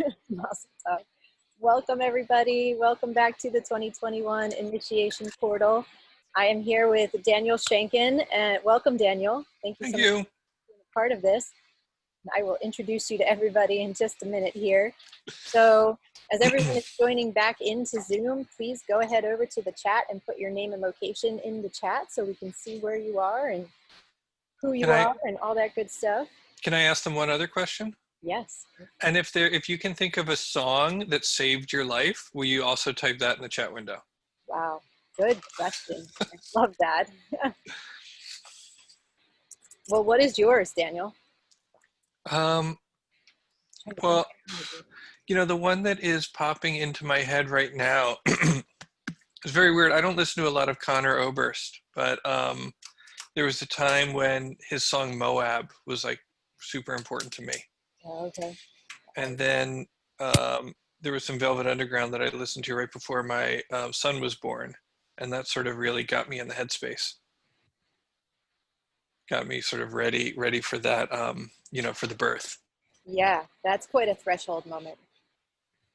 Awesome talk. Welcome, everybody. Welcome back to the 2021 Initiation Portal. I am here with Daniel Shankin. And welcome, Daniel. Thank you so much for being a part of this. I will introduce you to everybody in just a minute here. So as everyone is joining back into Zoom, please go ahead over to the chat and put your name and location in the chat so we can see where you are and who you are and all that good stuff. Can I ask them one other question? Yes. And if you can think of a song that saved your life, will you also type that in the chat window? Wow, good question. I love that. Well, what is yours, Daniel? Well, you know, the one that is popping into my head right now is very weird. I don't listen to a lot of Conor Oberst, but there was a time when his song Moab was like super important to me. Oh, okay. And then there was some Velvet Underground that I listened to right before my son was born. And that sort of really got me in the headspace. Got me sort of ready for that, you know, for the birth. Yeah, that's quite a threshold moment,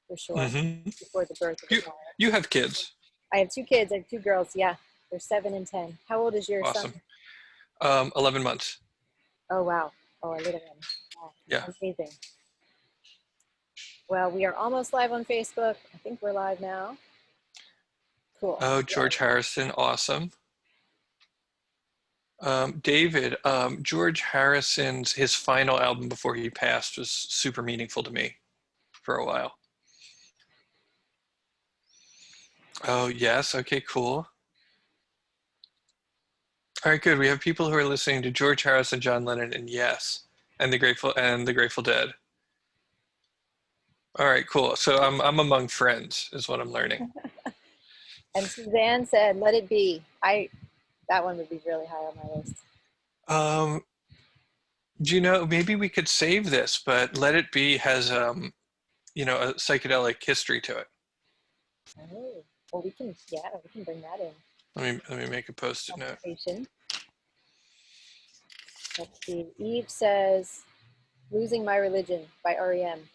for sure, before the birth of the child. You have kids. I have two kids. I have two girls, yeah. They're 7 and 10. How old is your son? 11 months. Oh, wow. Oh, a little one. Wow. Yeah. Amazing. Well, we are almost live on Facebook. I think we're live now. Cool. Oh, George Harrison, awesome. David, George Harrison's, his final album before he passed was super meaningful to me for a while. Oh, yes. Okay, cool. All right, good. We have people who are listening to George Harrison, John Lennon, and Yes, and the Grateful Dead. All right, cool. So I'm among friends, is what I'm learning. And Suzanne said, "Let It Be." That one would be really high on my list. Do you know, maybe we could save this, but Let It Be has, you know, a psychedelic history to it. Oh, well, we can bring that in. Let me make a post-it note. Let's see. Eve says, "Losing My Religion" by REM.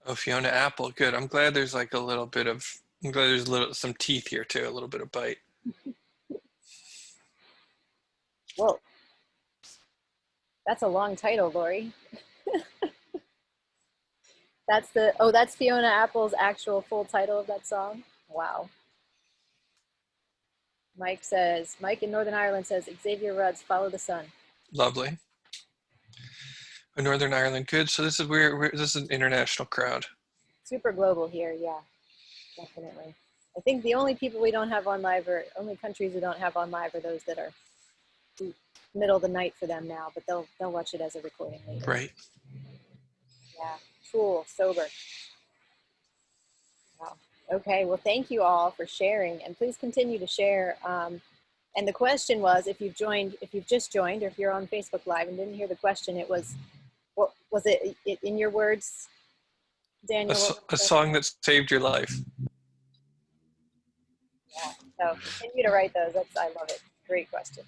Oh, Fiona Apple, good. I'm glad there's like a little bit of, I'm glad there's some teeth here too, a little bit of bite. Whoa. That's a long title, Lori. That's Fiona Apple's actual full title of that song. Wow. Mike in Northern Ireland says, Xavier Rudd's "Follow the Sun." Lovely. Northern Ireland, good. So this is this is an international crowd. Super global here, yeah, definitely. I think the only people we don't have on live, or only countries we don't have on live, are those that are middle of the night for them now, but they'll watch it as a recording later. Right. Yeah, cool, sober. Wow. Okay, well, thank you all for sharing, and please continue to share. And the question was, if you've just joined, or if you're on Facebook Live and didn't hear the question, it was, what was it in your words, Daniel? A song that saved your life. Yeah, so continue to write those. I love it. Great question.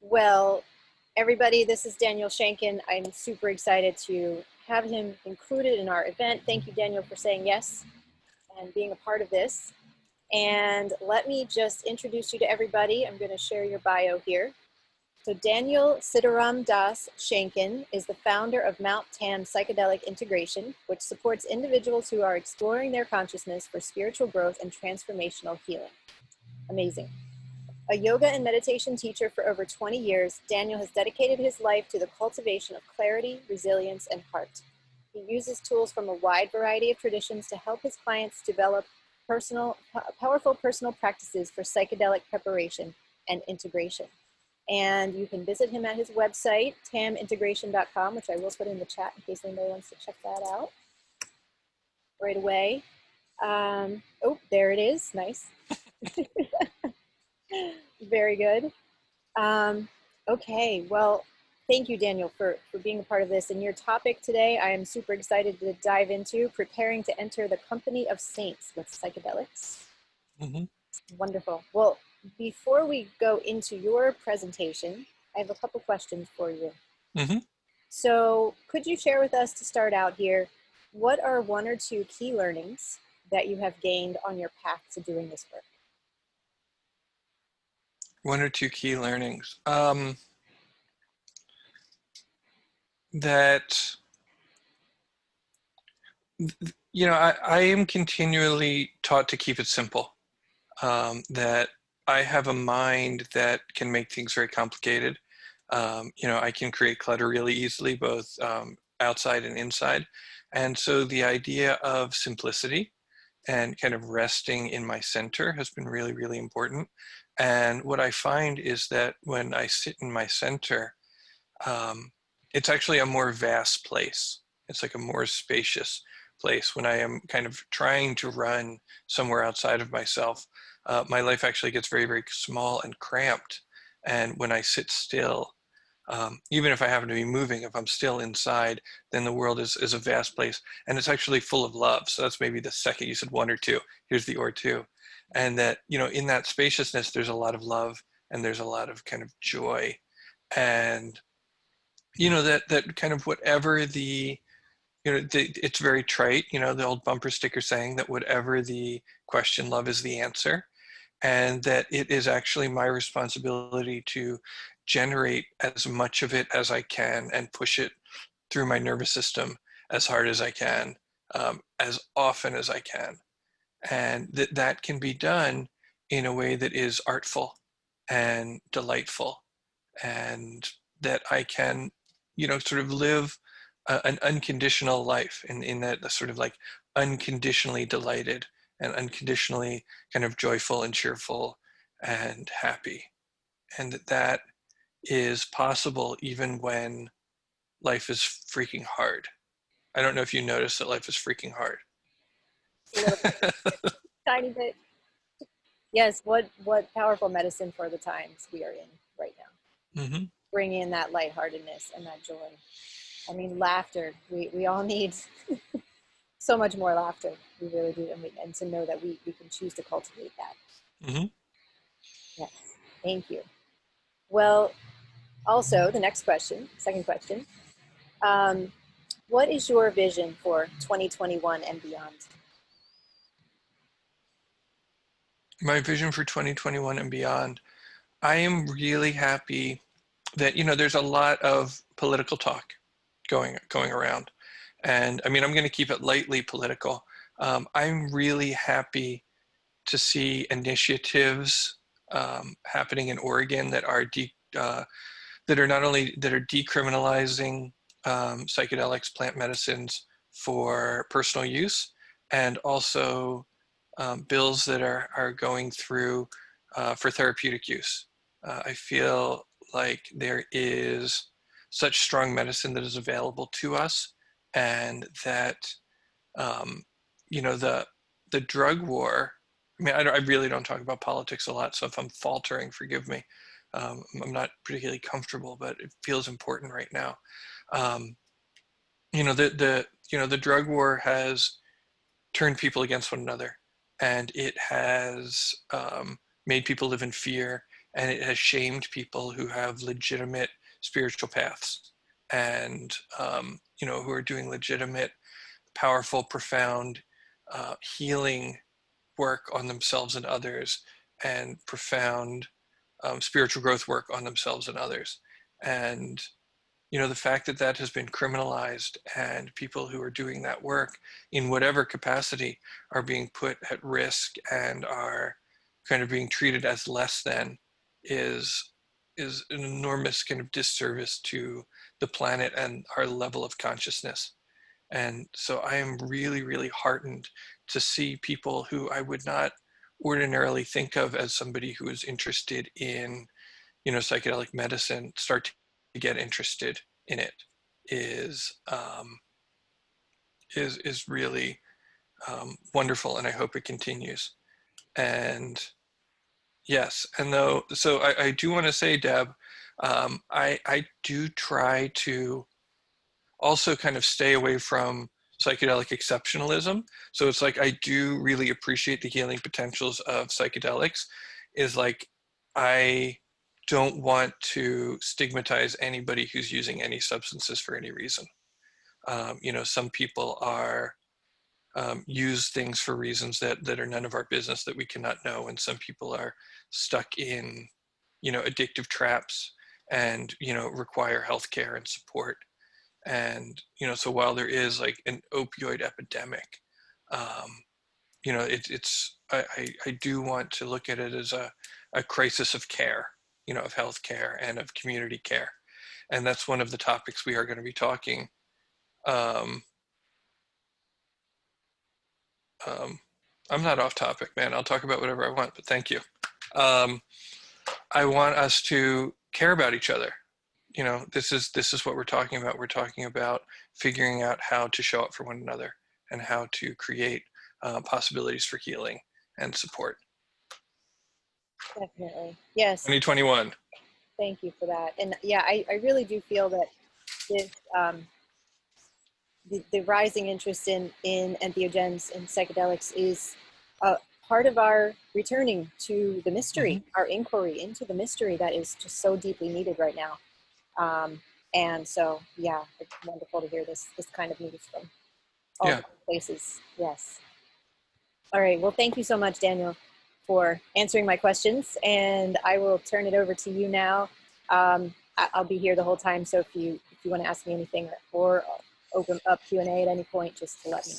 Well, everybody, this is Daniel Shankin. I'm super excited to have him included in our event. Thank you, Daniel, for saying yes and being a part of this. And let me just introduce you to everybody. I'm going to share your bio here. So Daniel Sitaram Das Shankin is the founder of Mount Tam Psychedelic Integration, which supports individuals who are exploring their consciousness for spiritual growth and transformational healing. Amazing. A yoga and meditation teacher for over 20 years, Daniel has dedicated his life to the cultivation of clarity, resilience, and heart. He uses tools from a wide variety of traditions to help his clients develop powerful personal practices for psychedelic preparation and integration. And you can visit him at his website, tamintegration.com, which I will put in the chat in case anybody wants to check that out right away. Oh, there it is. Nice. Very good. Okay, well, thank you, Daniel, for being a part of this. And your topic today, I am super excited to dive into: preparing to enter the company of saints with psychedelics. Wonderful. Well, before we go into your presentation, I have a couple questions for you. So could you share with us to start out here, what are one or two key learnings that you have gained on your path to doing this work? One or two key learnings. That, I am continually taught to keep it simple. That I have a mind that can make things very complicated. I can create clutter really easily, both outside and inside. And so the idea of simplicity and kind of resting in my center has been really, really important. And what I find is that when I sit in my center, um, it's actually a more vast place. It's like a more spacious place. When I am kind of trying to run somewhere outside of myself, my life actually gets very, very small and cramped. And when I sit still, even if I happen to be moving, if I'm still inside, then the world is a vast place. And it's actually full of love. So that's maybe the second. You said one or two. Here's the or two. And that, in that spaciousness, there's a lot of love and there's a lot of kind of joy. And that kind of whatever it's very trite, the old bumper sticker saying that whatever the question, love is the answer, and that it is actually my responsibility to generate as much of it as I can and push it through my nervous system as hard as I can, as often as I can, and that can be done in a way that is artful and delightful, and that I can, sort of live an unconditional life in that sort of like unconditionally delighted and unconditionally kind of joyful and cheerful and happy. And that is possible even when life is freaking hard. I don't know if you notice that life is freaking hard. A little bit, tiny bit. Yes, what powerful medicine for the times we are in right now. Mm-hmm. Bring in that lightheartedness and that joy. I mean, laughter. We all need so much more laughter. We really do. And to know that we can choose to cultivate that. Mm-hmm. Yes. Thank you. Well, also, the next question, second question. Um, what is your vision for 2021 and beyond? My vision for 2021 and beyond, I am really happy that, there's a lot of political talk going around. And I mean, I'm going to keep it lightly political. I'm really happy to see initiatives happening in Oregon that are that are not only that are decriminalizing psychedelics, plant medicines for personal use, and also bills that are going through for therapeutic use. I feel like there is such strong medicine that is available to us, and that um, the drug war. I mean, I really don't talk about politics a lot, so if I'm faltering, forgive me. I'm not particularly comfortable, but it feels important right now. Um, the drug war has turned people against one another, and it has made people live in fear, and it has shamed people who have legitimate spiritual paths, and who are doing legitimate, powerful, profound healing work on themselves and others, and profound spiritual growth work on themselves and others. And the fact that that has been criminalized and people who are doing that work in whatever capacity are being put at risk and are kind of being treated as less than is an enormous kind of disservice to the planet and our level of consciousness. And so I am really, really heartened to see people who I would not ordinarily think of as somebody who is interested in, psychedelic medicine start to get interested in it is really wonderful, and I hope it continues. And yes, and though, so I do want to say, Deb, I do try to also kind of stay away from psychedelic exceptionalism. So it's like I do really appreciate the healing potentials of psychedelics. Is like I don't want to stigmatize anybody who's using any substances for any reason. You know, some people are use things for reasons that are none of our business that we cannot know, and some people are stuck in, you know, addictive traps and, you know, require healthcare and support. And, you know, so while there is like an opioid epidemic, you know, I do want to look at it as a crisis of care, you know, of healthcare and of community care. And that's one of the topics we are going to be talking. Um, I'm not off topic, man. I'll talk about whatever I want, but thank you. Um, I want us to care about each other. You know, this is what we're talking about. We're talking about figuring out how to show up for one another and how to create possibilities for healing and support. Definitely. Yes. 2021. Thank you for that. And yeah, I really do feel that this, the rising interest in entheogens and psychedelics is part of our returning to the mystery, our inquiry into the mystery that is just so deeply needed right now. And so, yeah, it's wonderful to hear this kind of news from all the places. Yes. All right. Well, thank you so much, Daniel, for answering my questions. And I will turn it over to you now. I'll be here the whole time. So if you want to ask me anything or open up Q&A at any point, just to let me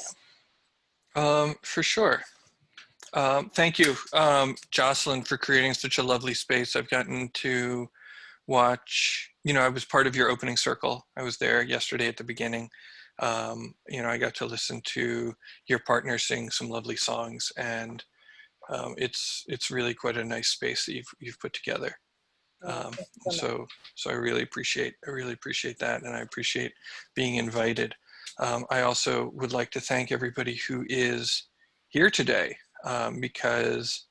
know. For sure. Thank you, Jocelyn, for creating such a lovely space. I've gotten to watch, you know, I was part of your opening circle. I was there yesterday at the beginning. You know, I got to listen to your partner sing some lovely songs, and it's really quite a nice space that you've put together. So I really appreciate that, and I appreciate being invited. I also would like to thank everybody who is here today, because,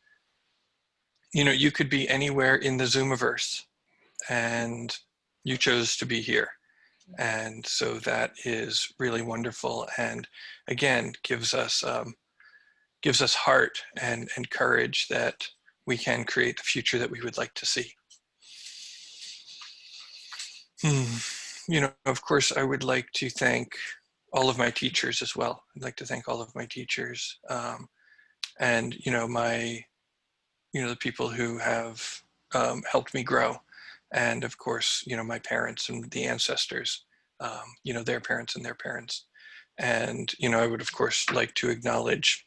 you know, you could be anywhere in the Zoomiverse, and you chose to be here. And so that is really wonderful, and again gives us heart and courage that we can create the future that we would like to see. You know, of course, I would like to thank all of my teachers as well. I'd like to thank all of my teachers, and, you know, the people who have helped me grow. And of course, you know, my parents and the ancestors, you know, their parents and their parents. And, you know, I would of course like to acknowledge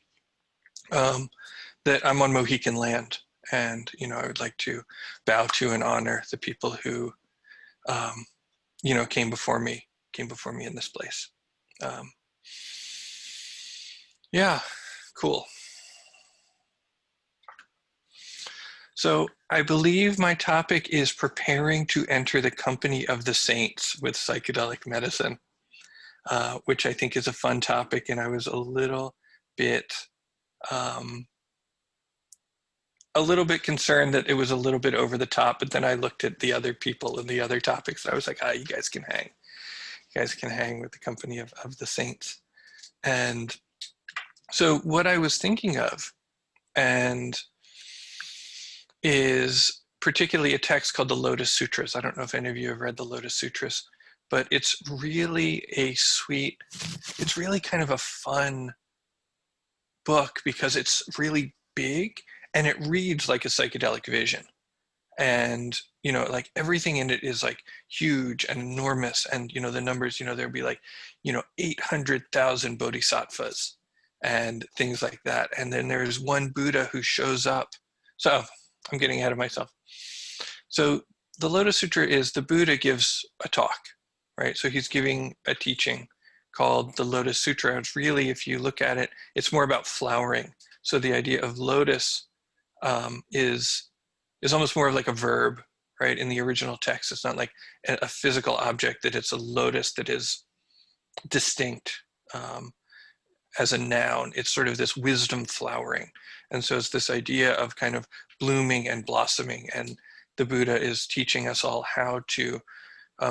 that I'm on Mohican land, and, you know, I would like to bow to and honor the people who, you know, came before me in this place. Yeah, cool. So I believe my topic is preparing to enter the company of the saints with psychedelic medicine, which I think is a fun topic. And I was a little bit concerned that it was a little bit over the top, but then I looked at the other people and the other topics. And I was like, you guys can hang. You guys can hang with the company of the saints. And so what I was thinking of, and is particularly a text called the Lotus Sutras. I don't know if any of you have read the Lotus Sutras, but it's really it's really kind of a fun book because it's really big and it reads like a psychedelic vision. And, you know, like everything in it is like huge and enormous. And, you know, the numbers, you know, there'd be like, you know, 800,000 bodhisattvas and things like that. And then there's one Buddha who shows up. So I'm getting ahead of myself. So the Lotus Sutra is the Buddha gives a talk, right? So he's giving a teaching called the Lotus Sutra. It's really, if you look at it, it's more about flowering. So the idea of lotus is almost more of like a verb, right? In the original text, it's not like a physical object, that it's a lotus that is distinct as a noun. It's sort of this wisdom flowering. And so it's this idea of kind of blooming and blossoming. And the Buddha is teaching us all how to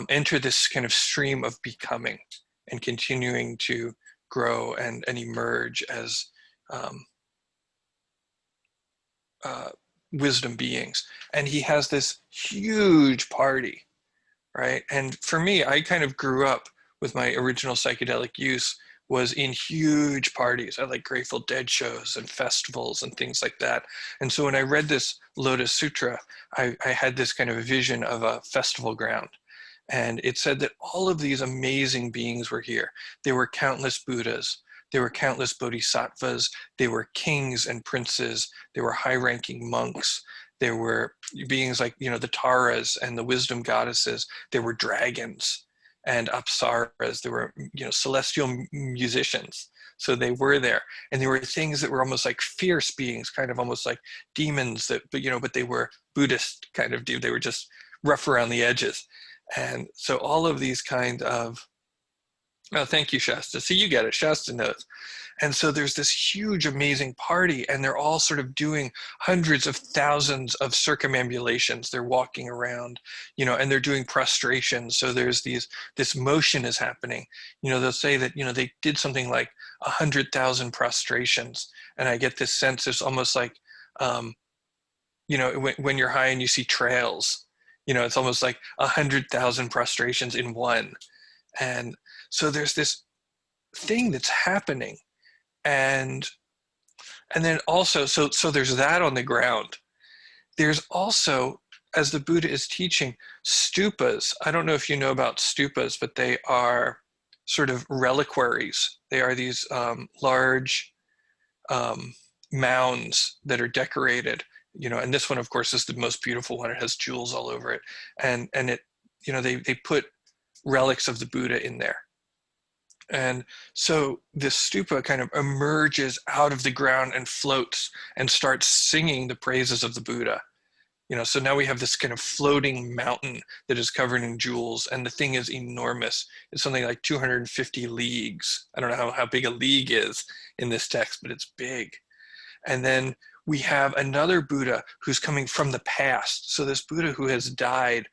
enter this kind of stream of becoming and continuing to grow and emerge as wisdom beings. And he has this huge party, right? And for me, I kind of grew up with my original psychedelic use was in huge parties. I like Grateful Dead shows and festivals and things like that. And so when I read this Lotus Sutra, I had this kind of vision of a festival ground. And it said that all of these amazing beings were here. There were countless Buddhas. There were countless bodhisattvas. There were kings and princes. There were high-ranking monks. There were beings like, you know, the Taras and the wisdom goddesses. There were dragons and apsaras. There were, you know, celestial musicians. So they were there. And there were things that were almost like fierce beings, kind of almost like demons that, but, you know, but they were Buddhist kind of, they were just rough around the edges. And so all of these kind of, oh, thank you, Shasta. See, you get it. Shasta knows. And so there's this huge, amazing party, and they're all sort of doing hundreds of thousands of circumambulations. They're walking around, you know, and they're doing prostrations. So there's this motion is happening. You know, they'll say that, you know, they did something like 100,000 prostrations. And I get this sense it's almost like, you know, when you're high and you see trails, you know, it's almost like 100,000 prostrations in one. And so there's this thing that's happening. And then also, so there's that on the ground. There's also, as the Buddha is teaching, stupas. I don't know if you know about stupas, but they are sort of reliquaries. They are these large mounds that are decorated, you know, and this one, of course, is the most beautiful one. It has jewels all over it. And it, you know, they put relics of the Buddha in there. And so this stupa kind of emerges out of the ground and floats and starts singing the praises of the Buddha. You know, so now we have this kind of floating mountain that is covered in jewels, and the thing is enormous. It's something like 250 leagues. I don't know how big a league is in this text, but it's big. And then we have another Buddha who's coming from the past. So this Buddha who has died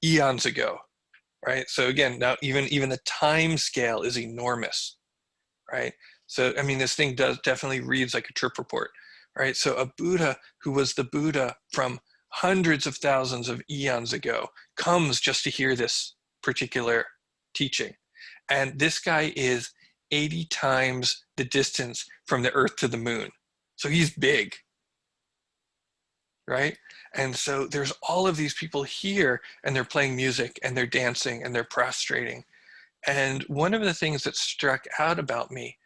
eons ago. Right. So again, now even the time scale is enormous. Right. So, I mean, this thing definitely reads like a trip report. Right. So a Buddha who was the Buddha from hundreds of thousands of eons ago comes just to hear this particular teaching. And this guy is 80 times the distance from the earth to the moon. So he's big. Right? And so there's all of these people here, and they're playing music, and they're dancing, and they're prostrating. And one of the things that struck out about me,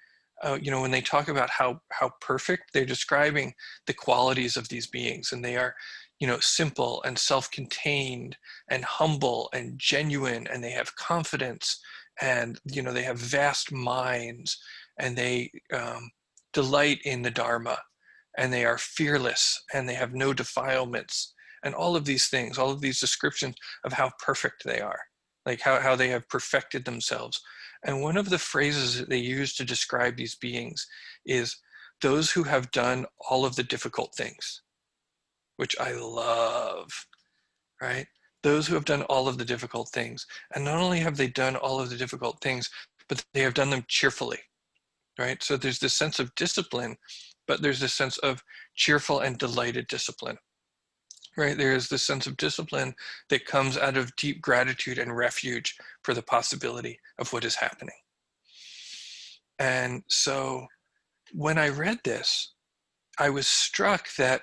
you know, when they talk about how perfect, they're describing the qualities of these beings, and they are, you know, simple and self-contained and humble and genuine, and they have confidence, and, you know, they have vast minds, and they delight in the Dharma, and they are fearless, and they have no defilements, and all of these things, all of these descriptions of how perfect they are, like how they have perfected themselves. And one of the phrases that they use to describe these beings is those who have done all of the difficult things, which I love, right? Those who have done all of the difficult things. And not only have they done all of the difficult things, but they have done them cheerfully, right? So there's this sense of discipline, but there's this sense of cheerful and delighted discipline, right? There is this sense of discipline that comes out of deep gratitude and refuge for the possibility of what is happening. And so when I read this, I was struck that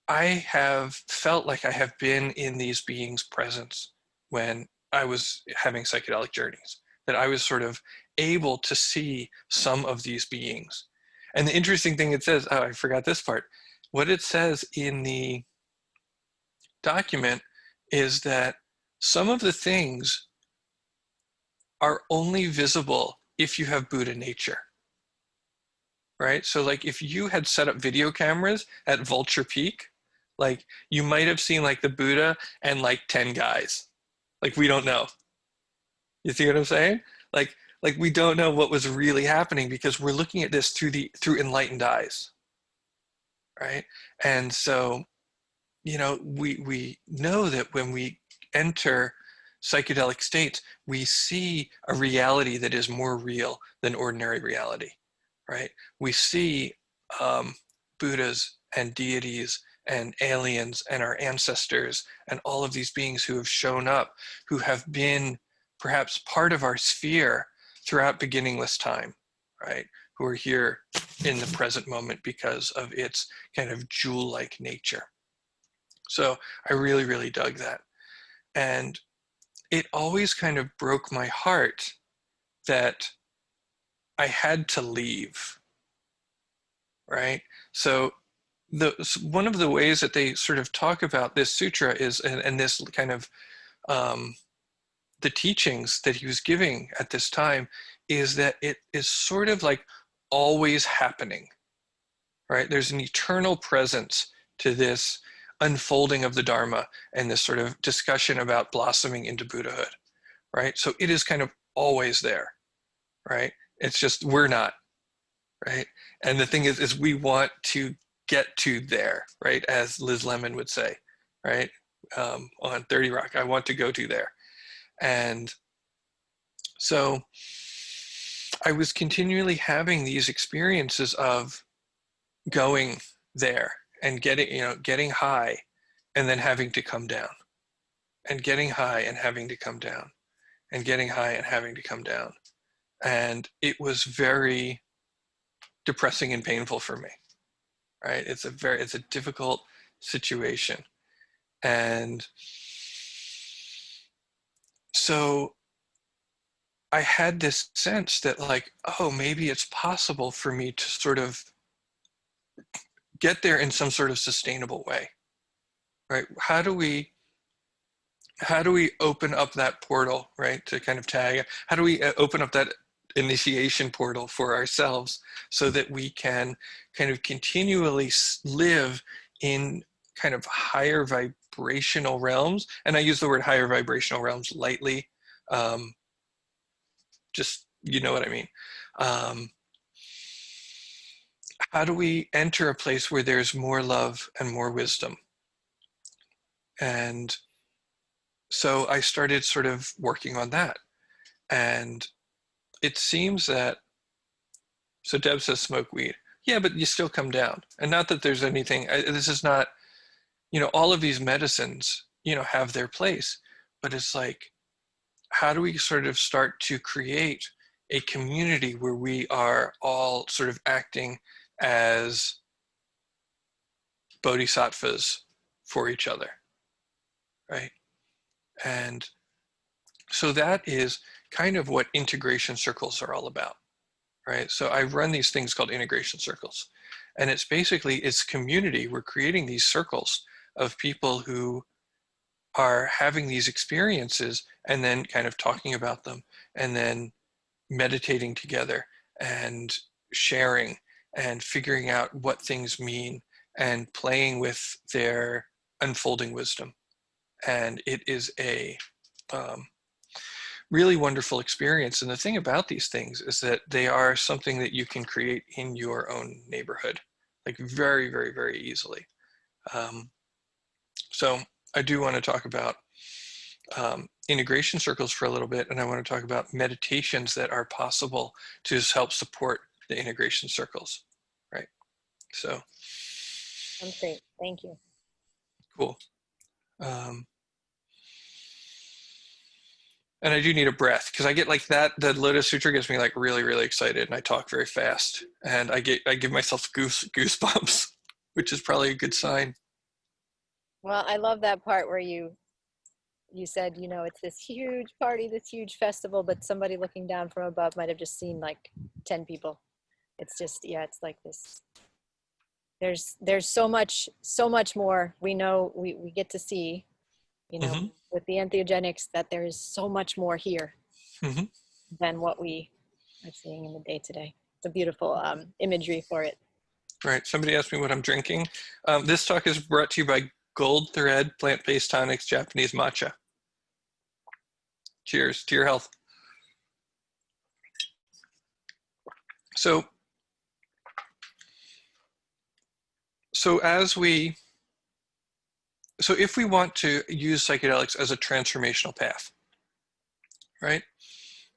I have felt like I have been in these beings' presence when I was having psychedelic journeys, that I was sort of able to see some of these beings. And the interesting thing it says, oh, I forgot this part. What it says in the document is that some of the things are only visible if you have Buddha nature, right? So like if you had set up video cameras at Vulture Peak, like you might have seen like the Buddha and like 10 guys. Like we don't know. You see what I'm saying? Like we don't know what was really happening because we're looking at this through enlightened eyes, right? And so, you know, we know that when we enter psychedelic states, we see a reality that is more real than ordinary reality, right? We see Buddhas and deities and aliens and our ancestors and all of these beings who have shown up, who have been perhaps part of our sphere throughout beginningless time, right? Who are here in the present moment because of its kind of jewel-like nature. So I really, really dug that. And it always kind of broke my heart that I had to leave, right? So one of the ways that they sort of talk about this sutra is, and this kind of, the teachings that he was giving at this time, is that it is sort of like always happening, right? There's an eternal presence to this unfolding of the Dharma and this sort of discussion about blossoming into Buddhahood, right? So it is kind of always there, right? It's just we're not, right? And the thing is we want to get to there, right? As Liz Lemon would say, right? On 30 Rock, I want to go to there. And so I was continually having these experiences of going there and getting high and then having to come down, and getting high and having to come down, and getting high and having to come down. And it was very depressing and painful for me, right? It's a difficult situation. And so I had this sense that, like, oh, maybe it's possible for me to sort of get there in some sort of sustainable way, right? How do we open up that portal, right? To kind of tag, how do we open up that initiation portal for ourselves so that we can kind of continually live in kind of higher vibrational realms? And I use the word higher vibrational realms lightly. Just, you know what I mean? How do we enter a place where there's more love and more wisdom? And so I started sort of working on that. And it seems that, so Deb says smoke weed. Yeah, but you still come down. And not that there's anything, this is not, all of these medicines, have their place. But it's like, how do we sort of start to create a community where we are all sort of acting as bodhisattvas for each other, right? And so that is kind of what integration circles are all about, right? So I run these things called integration circles. And it's basically, it's community. We're creating these circles of people who are having these experiences and then kind of talking about them and then meditating together and sharing and figuring out what things mean and playing with their unfolding wisdom. And it is a really wonderful experience. And the thing about these things is that they are something that you can create in your own neighborhood, like very, very, very easily. So I do want to talk about integration circles for a little bit, and I want to talk about meditations that are possible to help support the integration circles, right? So. Sounds great. Thank you. Cool. And I do need a breath because I get like that. The Lotus Sutra gets me like really, really excited, and I talk very fast, and I give myself goosebumps, which is probably a good sign. Well, I love that part where you said, it's this huge party, this huge festival, but somebody looking down from above might have just seen like 10 people. It's just, yeah, it's like this. There's so much more we know, we get to see, with the entheogenics, that there is so much more here than what we are seeing in the day to day. It's a beautiful imagery for it. Right. Somebody asked me what I'm drinking. This talk is brought to you by Gold Thread Plant-Based Tonics Japanese Matcha. Cheers to your health. So if we want to use psychedelics as a transformational path, right?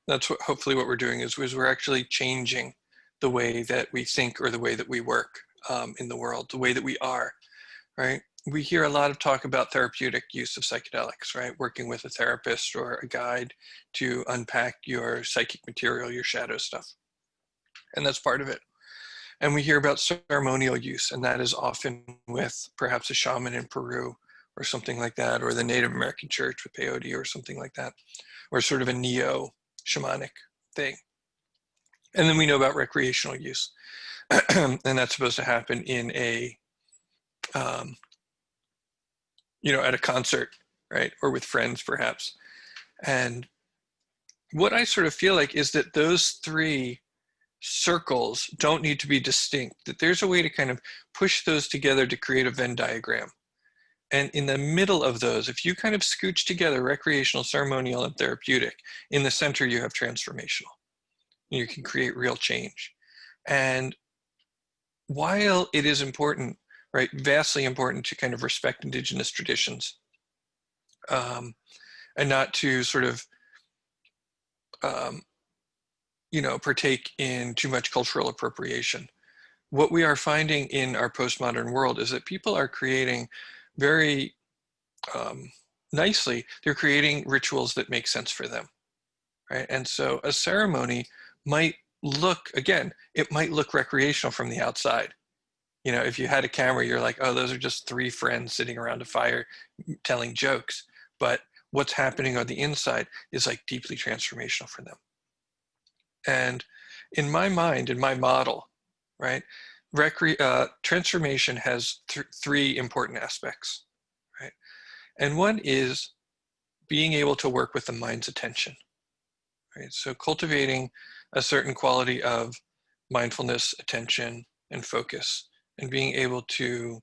That's hopefully what we're doing is we're actually changing the way that we think or the way that we work in the world, the way that we are. right? We hear a lot of talk about therapeutic use of psychedelics, right? Working with a therapist or a guide to unpack your psychic material, your shadow stuff. And that's part of it. And we hear about ceremonial use, and that is often with perhaps a shaman in Peru or something like that, or the Native American church with peyote or something like that, or sort of a neo-shamanic thing. And then we know about recreational use. And that's supposed to happen in a, at a concert, right? Or with friends, perhaps. And what I sort of feel like is that those three circles don't need to be distinct, that there's a way to kind of push those together to create a Venn diagram. And in the middle of those, if you kind of scooch together recreational, ceremonial, and therapeutic, in the center you have transformational. You can create real change. And while it is important, right, vastly important to kind of respect indigenous traditions, and not to sort of, partake in too much cultural appropriation. What we are finding in our postmodern world is that people are creating very nicely, they're creating rituals that make sense for them, right? And so a ceremony might look, again, it might look recreational from the outside. If you had a camera, you're like, oh, those are just three friends sitting around a fire telling jokes. But what's happening on the inside is like deeply transformational for them. And in my mind, in my model, right, transformation has three important aspects, right? And one is being able to work with the mind's attention, right? So cultivating a certain quality of mindfulness, attention, and focus, and being able to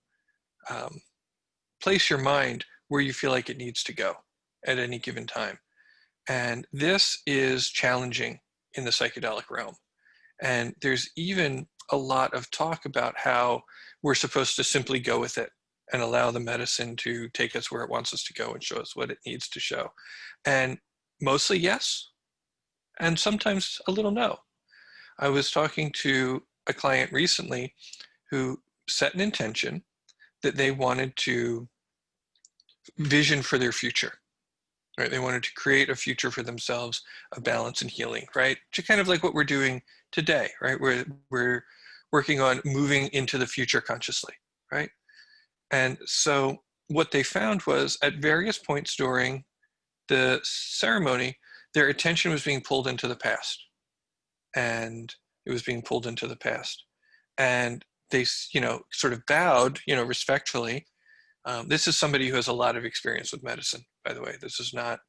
place your mind where you feel like it needs to go at any given time. And this is challenging in the psychedelic realm. And there's even a lot of talk about how we're supposed to simply go with it and allow the medicine to take us where it wants us to go and show us what it needs to show. And mostly yes, and sometimes a little no. I was talking to a client recently who set an intention that they wanted to vision for their future, right? They wanted to create a future for themselves of balance and healing, right? To kind of like what we're doing today, right? We're working on moving into the future consciously, right? And so what they found was at various points during the ceremony, their attention was being pulled into the past. And it was being pulled into the past. And they, sort of bowed, respectfully. This is somebody who has a lot of experience with medicine, by the way. This is not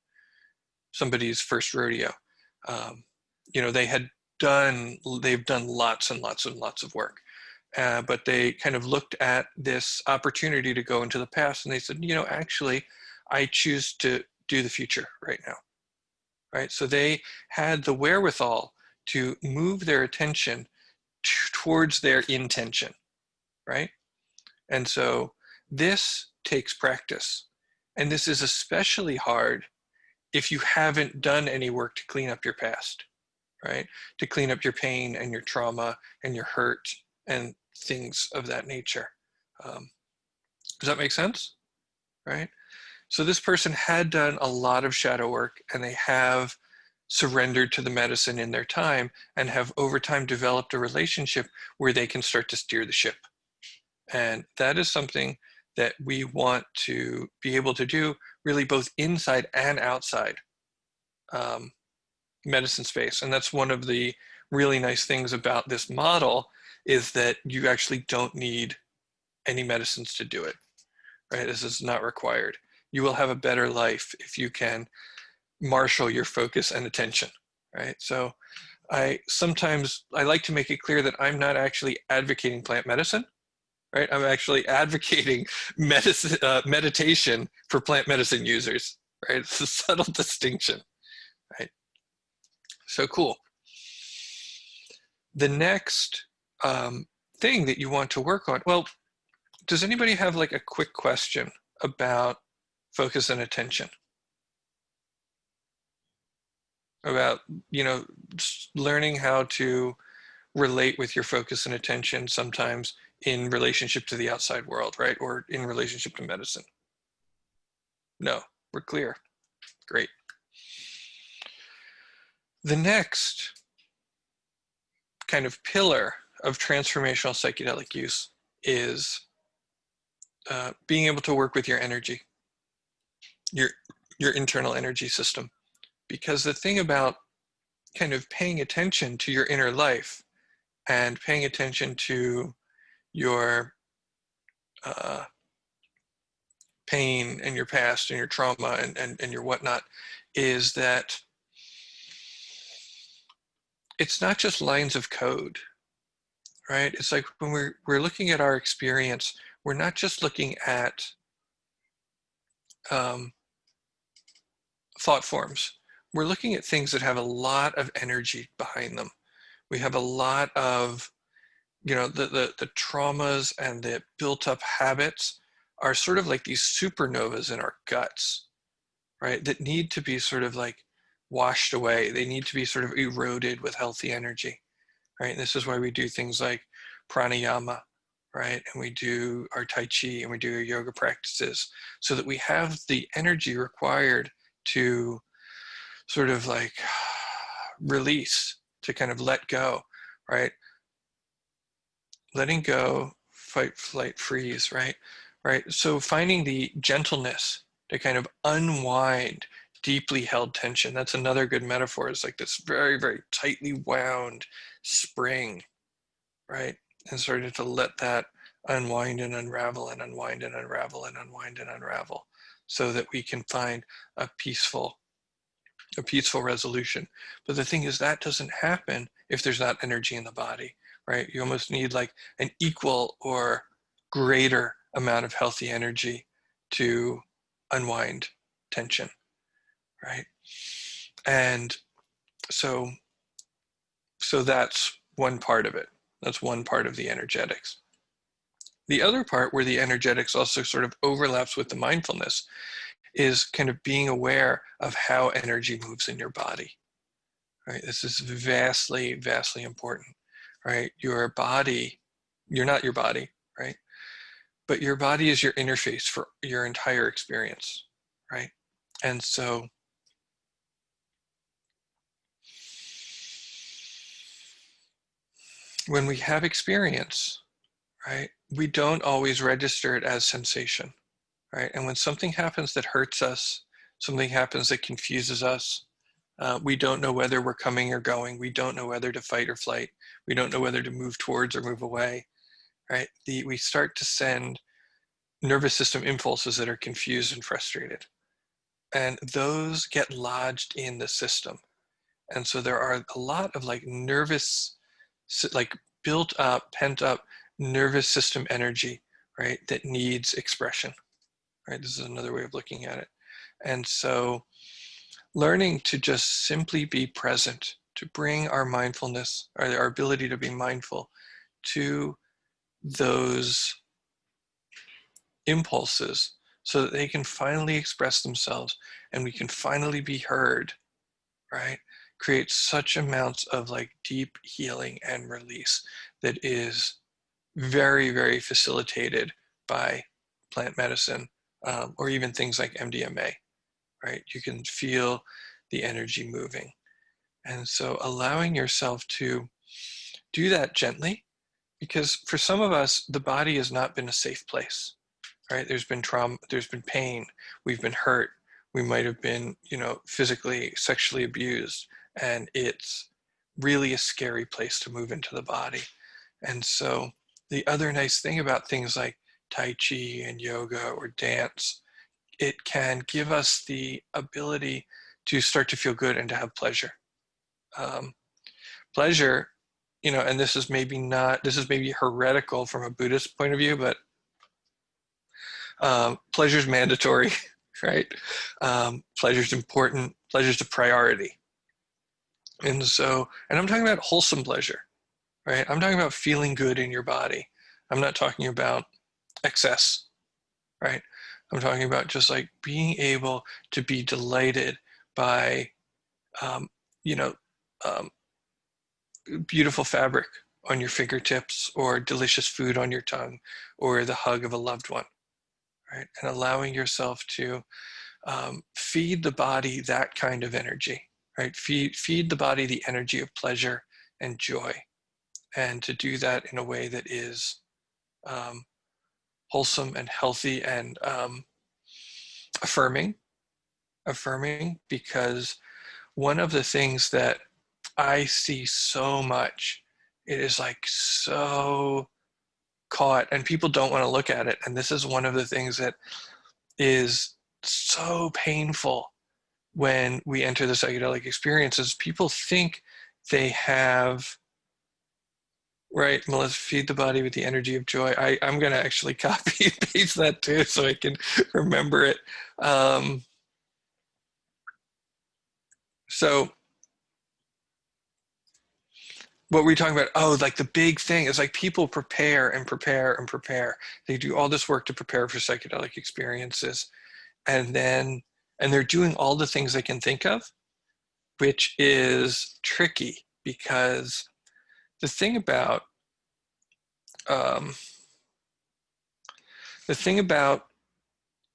somebody's first rodeo. They've done lots and lots and lots of work. But they kind of looked at this opportunity to go into the past and they said, actually, I choose to do the future right now, right? So they had the wherewithal to move their attention towards their intention, right? And so this takes practice. And this is especially hard if you haven't done any work to clean up your past, right? To clean up your pain and your trauma and your hurt and things of that nature. Does that make sense? Right? So this person had done a lot of shadow work and they have surrendered to the medicine in their time and have over time developed a relationship where they can start to steer the ship. And that is something that we want to be able to do really both inside and outside medicine space. And that's one of the really nice things about this model is that you actually don't need any medicines to do it, right? This is not required. You will have a better life if you can marshal your focus and attention, right? So I like to make it clear that I'm not actually advocating plant medicine, right? I'm actually advocating meditation for plant medicine users, right? It's a subtle distinction, right? So cool. The next thing that you want to work on, well, does anybody have like a quick question about focus and attention? About, learning how to relate with your focus and attention sometimes in relationship to the outside world, right? Or in relationship to medicine? No, we're clear. Great. The next kind of pillar of transformational psychedelic use is being able to work with your energy, your internal energy system. Because the thing about kind of paying attention to your inner life and paying attention to your pain and your past and your trauma and your whatnot is that it's not just lines of code, right? It's like when we're looking at our experience, we're not just looking at thought forms. We're looking at things that have a lot of energy behind them. We have a lot of, the traumas and the built up habits are sort of like these supernovas in our guts, right? That need to be sort of like washed away. They need to be sort of eroded with healthy energy, right? And this is why we do things like pranayama, right? And we do our Tai Chi and we do our yoga practices so that we have the energy required to sort of like release, to kind of let go, right? Letting go, fight, flight, freeze, right? Right. So finding the gentleness to kind of unwind deeply held tension. That's another good metaphor. It's like this very, very tightly wound spring, right? And starting to let that unwind and unravel and unwind and unravel and unwind and unravel so that we can find a peaceful resolution. But the thing is that doesn't happen if there's not energy in the body, right? You almost need like an equal or greater amount of healthy energy to unwind tension, right? And so that's one part of it. That's one part of the energetics. The other part where the energetics also sort of overlaps with the mindfulness is kind of being aware of how energy moves in your body, right? This is vastly, vastly important, right? Your body, you're not your body, right? But your body is your interface for your entire experience, right? And so when we have experience, right, we don't always register it as sensation, right? And when something happens that hurts us, something happens that confuses us, we don't know whether we're coming or going. We don't know whether to fight or flight. We don't know whether to move towards or move away, right? We start to send nervous system impulses that are confused and frustrated. And those get lodged in the system. And so there are a lot of like nervous, like built up, pent up nervous system energy, right? That needs expression, right? This is another way of looking at it. And so learning to just simply be present, to bring our mindfulness, or our ability to be mindful to those impulses so that they can finally express themselves and we can finally be heard, right? Creates such amounts of like deep healing and release that is very, very facilitated by plant medicine or even things like MDMA, right? You can feel the energy moving. And so allowing yourself to do that gently, because for some of us, the body has not been a safe place, right? There's been trauma, there's been pain, we've been hurt, we might have been, physically, sexually abused, and it's really a scary place to move into the body. And so the other nice thing about things like Tai Chi and yoga or dance, it can give us the ability to start to feel good and to have pleasure. Pleasure, and this is maybe heretical from a Buddhist point of view, but pleasure is mandatory, right? Pleasure is important. Pleasure is a priority. And I'm talking about wholesome pleasure, right? I'm talking about feeling good in your body. I'm not talking about excess, right? I'm talking about just like being able to be delighted by, um, you know, um, beautiful fabric on your fingertips, or delicious food on your tongue, or the hug of a loved one, right? And allowing yourself to feed the body that kind of energy, right? Feed the body the energy of pleasure and joy, and to do that in a way that is um, wholesome and healthy and affirming, because one of the things that I see so much, it is like so caught, and people don't want to look at it. And this is one of the things that is so painful when we enter the psychedelic experiences. People think they have, right, Melissa, feed the body with the energy of joy. I'm going to actually copy and paste that too so I can remember it. So what were we talking about? Oh, like the big thing is like people prepare and prepare and prepare. They do all this work to prepare for psychedelic experiences. And they're doing all the things they can think of, which is tricky, because the thing about um,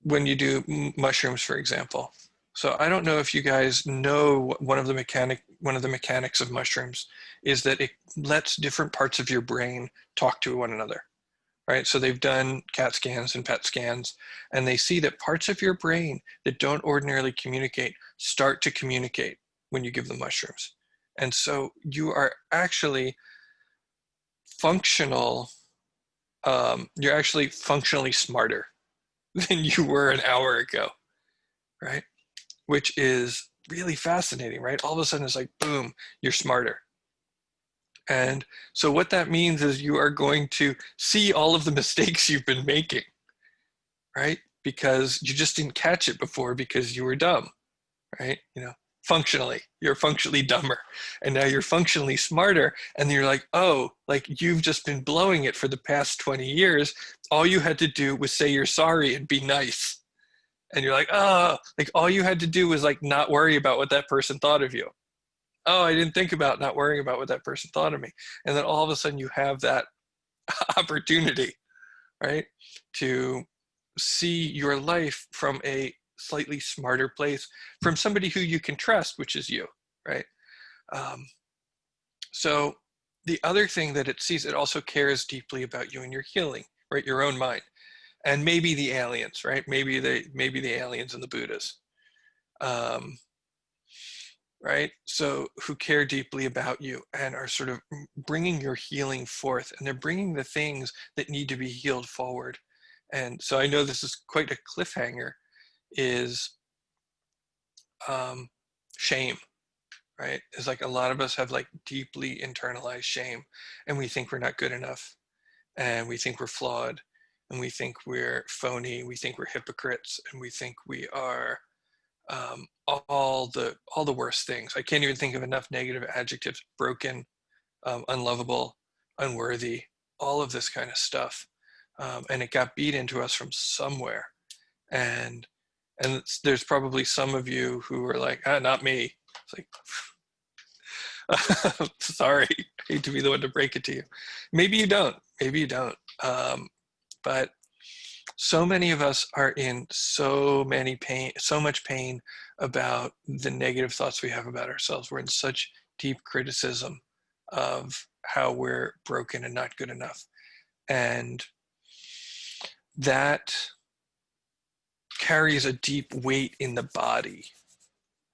when you do mushrooms, for example. So I don't know if you guys know one of the mechanics of mushrooms is that it lets different parts of your brain talk to one another, right? So they've done CAT scans and PET scans, and they see that parts of your brain that don't ordinarily communicate start to communicate when you give them mushrooms. And so you are actually functional, you're actually functionally smarter than you were an hour ago, right? Which is really fascinating, right? All of a sudden it's like, boom, you're smarter. And so what that means is you are going to see all of the mistakes you've been making, right? Because you just didn't catch it before because you were dumb, right? Functionally, you're functionally dumber. And now you're functionally smarter. And you're like, oh, like you've just been blowing it for the past 20 years. All you had to do was say you're sorry and be nice. And you're like, oh, like all you had to do was like not worry about what that person thought of you. Oh, I didn't think about not worrying about what that person thought of me. And then all of a sudden you have that opportunity, right, to see your life from a slightly smarter place, from somebody who you can trust, which is you, right? So the other thing that it sees, it also cares deeply about you and your healing, right? Your own mind. And maybe the aliens, right? Maybe the aliens and the Buddhas, right? So who care deeply about you and are sort of bringing your healing forth, and they're bringing the things that need to be healed forward. And so I know this is quite a cliffhanger, is shame, right? It's like a lot of us have like deeply internalized shame, and we think we're not good enough, and we think we're flawed, and we think we're phony, we think we're hypocrites, and we think we are all the worst things. I can't even think of enough negative adjectives: broken, unlovable, unworthy, all of this kind of stuff. And it got beat into us from somewhere. And there's probably some of you who are like, not me. It's like, sorry, I hate to be the one to break it to you. Maybe you don't. But so many of us are in so much pain about the negative thoughts we have about ourselves. We're in such deep criticism of how we're broken and not good enough. And that carries a deep weight in the body,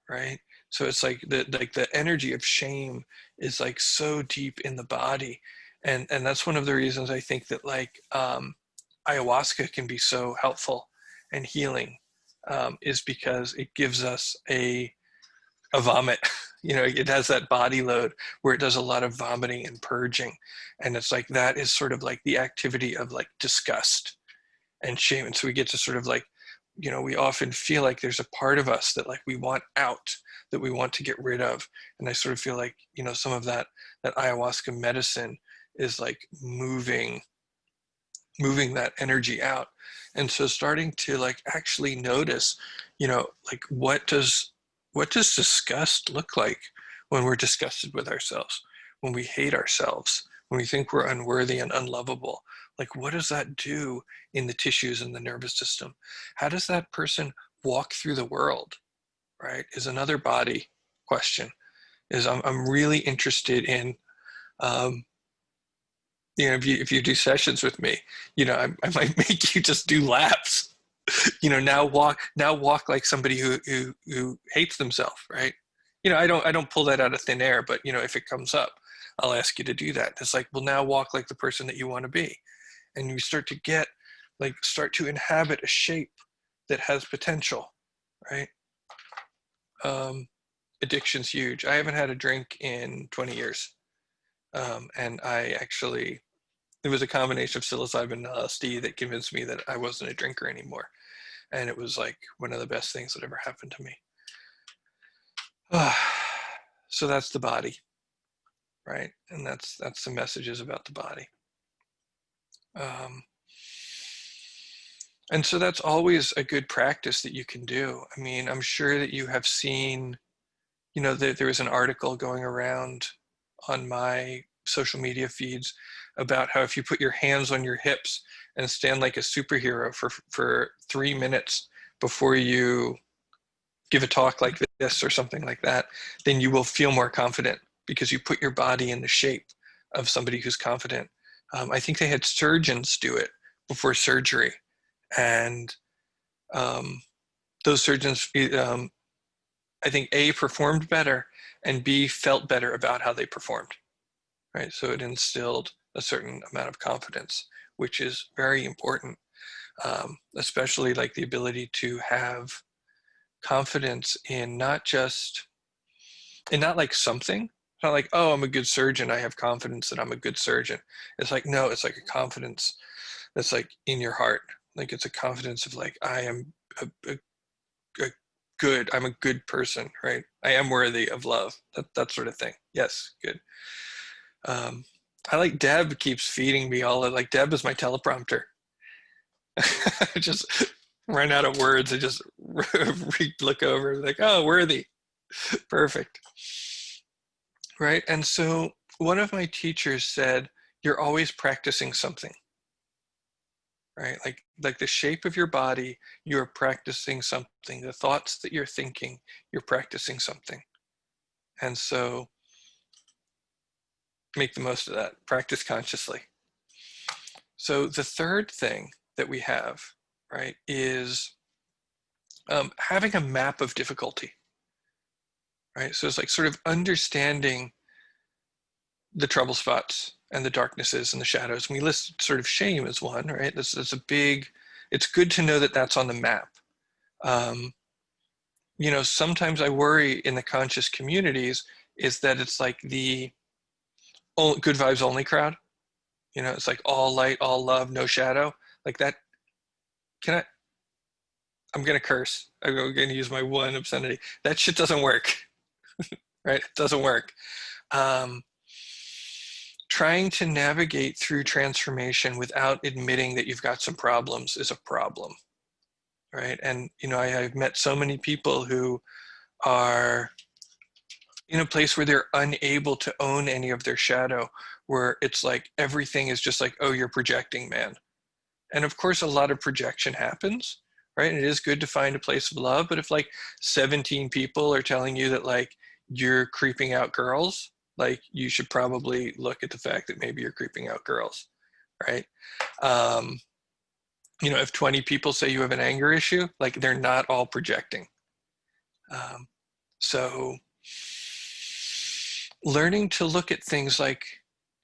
right? So it's like the energy of shame is like so deep in the body. And that's one of the reasons I think that like ayahuasca can be so helpful and healing, is because it gives us a vomit. It has that body load where it does a lot of vomiting and purging. And it's like, that is sort of like the activity of like disgust and shame. And so we get to sort of like, we often feel like there's a part of us that like we want out, that we want to get rid of. And I sort of feel like, some of that ayahuasca medicine is like moving that energy out. And so starting to like actually notice, like what does disgust look like when we're disgusted with ourselves, when we hate ourselves, when we think we're unworthy and unlovable, like what does that do in the tissues and the nervous system? How does that person walk through the world, right? Is another body question. Is I'm really interested in, if you do sessions with me, I might make you just do laps. Now walk like somebody who hates themselves, right? I don't pull that out of thin air, but if it comes up, I'll ask you to do that. It's like, well, now walk like the person that you want to be. And you start to inhabit a shape that has potential, right? Addiction's huge. I haven't had a drink in 20 years. And it was a combination of psilocybin and LSD that convinced me that I wasn't a drinker anymore. And it was like one of the best things that ever happened to me. So that's the body, right? And that's the messages about the body. And so that's always a good practice that you can do. I mean, I'm sure that you have seen, there was an article going around on my social media feeds about how if you put your hands on your hips and stand like a superhero for 3 minutes before you give a talk like this or something like that, then you will feel more confident because you put your body in the shape of somebody who's confident. I think they had surgeons do it before surgery, and those surgeons, I think, A, performed better, and B, felt better about how they performed, right? So it instilled a certain amount of confidence, which is very important, especially like the ability to have confidence in not like something. It's not like, oh, I'm a good surgeon, I have confidence that I'm a good surgeon. It's like, no, it's like a confidence that's like in your heart. Like it's a confidence of like, I am I'm a good person, right? I am worthy of love, that sort of thing. Yes, good. I like Deb keeps feeding me like Deb is my teleprompter. I just run out of words. I just look over like, oh, worthy. Perfect. Right. And so one of my teachers said, you're always practicing something, right? Like the shape of your body, you're practicing something. The thoughts that you're thinking, you're practicing something. And so make the most of that. Practice consciously. So the third thing that we have, right, is having a map of difficulty, right? So it's like sort of understanding the trouble spots and the darknesses and the shadows. And we list sort of shame as one, right? That's a big, it's good to know that that's on the map. Sometimes I worry in the conscious communities is that it's like the good vibes only crowd. It's like all light, all love, no shadow. Like that, I'm going to curse. I'm going to use my one obscenity. That shit doesn't work, right? It doesn't work. Trying to navigate through transformation without admitting that you've got some problems is a problem, right? And, I've met so many people who are in a place where they're unable to own any of their shadow, where it's like everything is just like, oh, you're projecting, man. And of course, a lot of projection happens, right? And it is good to find a place of love, but if like 17 people are telling you that like you're creeping out girls, like you should probably look at the fact that maybe you're creeping out girls, right? If 20 people say you have an anger issue, like they're not all projecting. So learning to look at things like,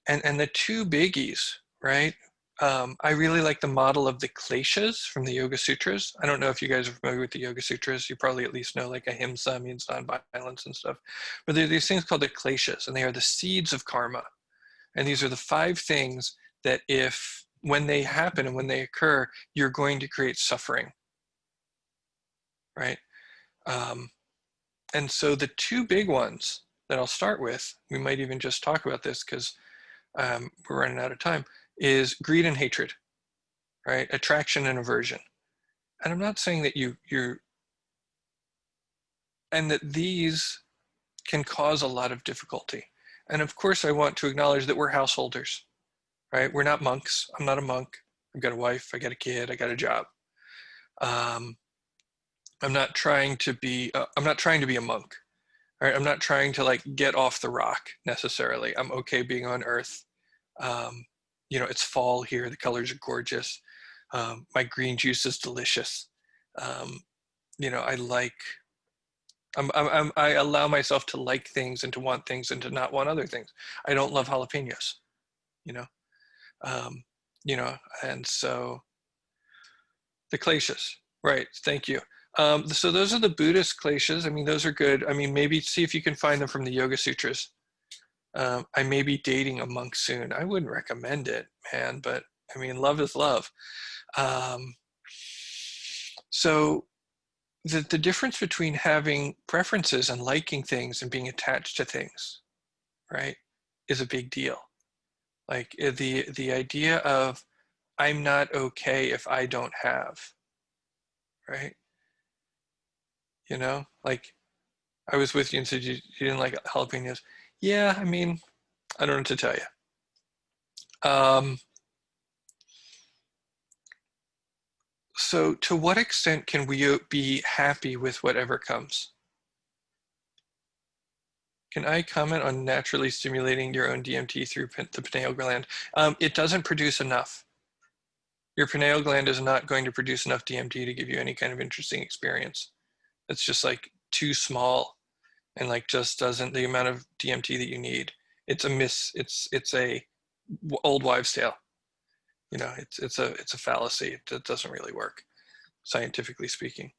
and the two biggies, right? I really like the model of the kleshas from the Yoga Sutras. I don't know if you guys are familiar with the Yoga Sutras. You probably at least know like ahimsa means nonviolence and stuff. But there are these things called the kleshas, and they are the seeds of karma. And these are the 5 things that when they happen and when they occur, you're going to create suffering, right? And so the 2 big ones that I'll start with, we might even just talk about this because we're running out of time, is greed and hatred, right? Attraction and aversion. And I'm not saying that and that these can cause a lot of difficulty. And of course, I want to acknowledge that we're householders, right? We're not monks. I'm not a monk. I've got a wife. I got a kid. I got a job. Um, I'm not trying to be. I'm not trying to be a monk. Right? I'm not trying to like get off the rock necessarily. I'm okay being on Earth. Um, you know, it's fall here. The colors are gorgeous. My green juice is delicious. Um, you know, I allow myself to like things and to want things and to not want other things. I don't love jalapenos, you know, um, you know, and so the kleshas, right? Thank you. So those are the Buddhist kleshas. I mean, those are good. I mean, maybe see if you can find them from the Yoga Sutras. I may be dating a monk soon. I wouldn't recommend it, man, but I mean, love is love. Um, so the difference between having preferences and liking things and being attached to things, right, is a big deal. Like the idea of I'm not okay if I don't have, right? You know, like I was with you and said you didn't like jalapenos. Yeah, I mean, I don't know what to tell you. So to what extent can we be happy with whatever comes? Can I comment on naturally stimulating your own DMT through the pineal gland? It doesn't produce enough. Your pineal gland is not going to produce enough DMT to give you any kind of interesting experience. It's just like too small and like just doesn't the amount of DMT that you need. It's a old wives' tale. You know, it's a fallacy. It doesn't really work, scientifically speaking.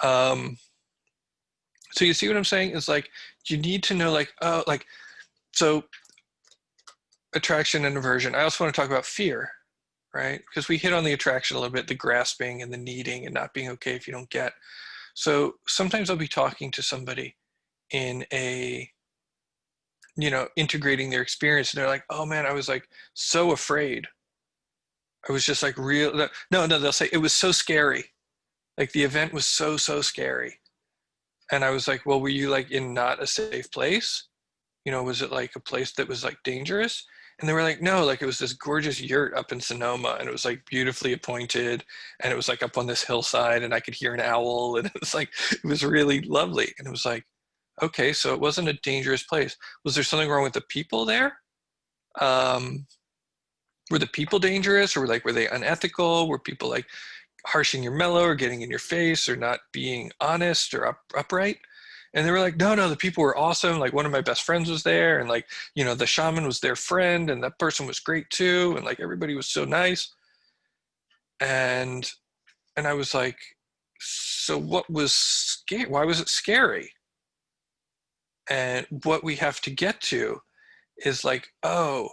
Um, so you see what I'm saying? Is like you need to know like oh like so attraction and aversion. I also want to talk about fear, right? Because we hit on the attraction a little bit, the grasping and the needing and not being okay if you don't get. So sometimes I'll be talking to somebody in a, you know, integrating their experience and they're like, oh man, I was like so afraid. I was just like real. No, they'll say it was so scary. Like the event was so scary. And I was like, well, were you like in not a safe place? You know, was it like a place that was like dangerous? And they were like, no, like it was this gorgeous yurt up in Sonoma and it was like beautifully appointed and it was like up on this hillside and I could hear an owl and it was like, it was really lovely. And it was like, okay, so it wasn't a dangerous place. Was there something wrong with the people there? Um, were the people dangerous or were they unethical? Were people like harshing your mellow or getting in your face or not being honest or upright? And they were like, no, the people were awesome. Like one of my best friends was there and like, you know, the shaman was their friend and that person was great too. And like everybody was so nice. And I was like, so what was scary? Why was it scary? And what we have to get to is like, oh,